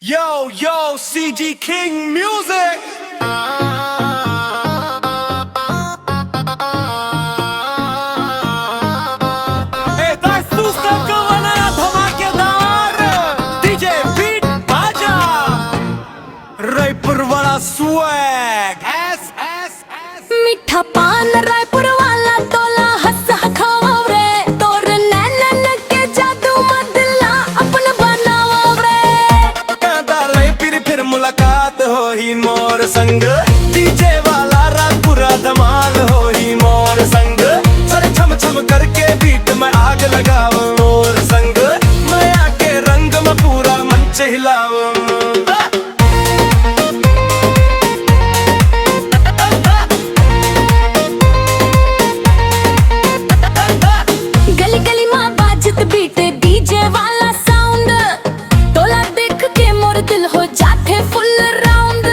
Yo, yo, CG King Music! Raipur वाला swag मीठा पान रायपुर वाला तोला हंसा खाओ रे तोर नैनन के जादू मदला अपन बनाओ रे कहता रायपुर फिर मुलाकात हो ही मोर संग डीजे वाला रायपुरा धमाल हो ही मोर संग चल छम छम करके बीट में आग लगाओ मोर संग मैं आके रंग में पूरा मंच हिलाओ बीट डीजे वाला साउंड तोला देख के मोर दिल हो जाते फुल राउंड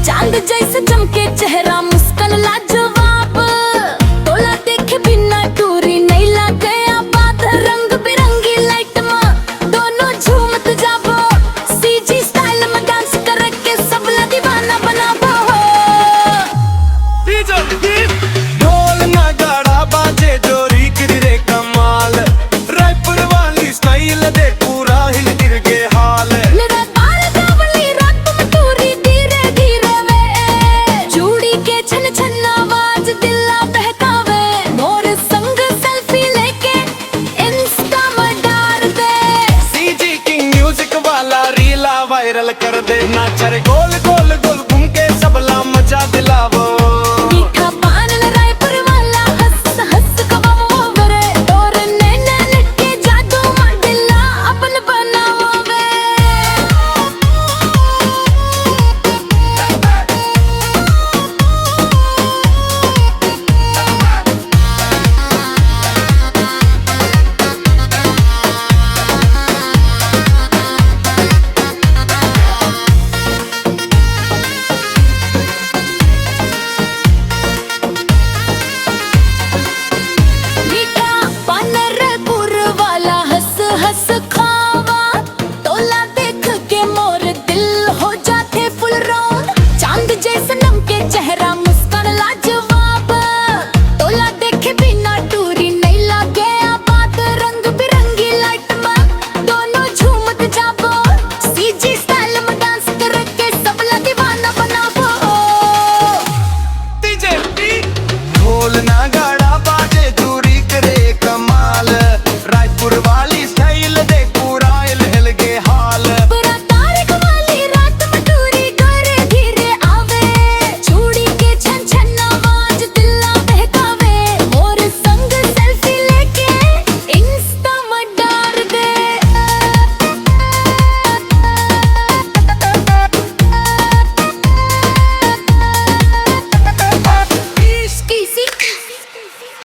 चांद जैसे चमके चेहरा मुस्कान लाजवाब तोला देखे बिना टूरी नहीं लगे बात रंग बिरंगी लाइट में दोनों झूमत जाबो सीजी स्टाइल में डांस करके सबला दीवाना बनाबो डीजे ढोल नगाड़ा बाजे जोरी रे कमाल स्टाइल दे पूरा हिल गिर के हाल मेरा तार दावली रात में टूरी धीरे धीरे वे चूड़ी के छन छन आवाज दिला बहकावे मोर संग सेल्फी लेके इंस्टा में डाल दे सीजी किंग म्यूजिक वाला रीला वायरल कर दे नाच रे गोल गोल गोल घूम के सबला मजा दिलावो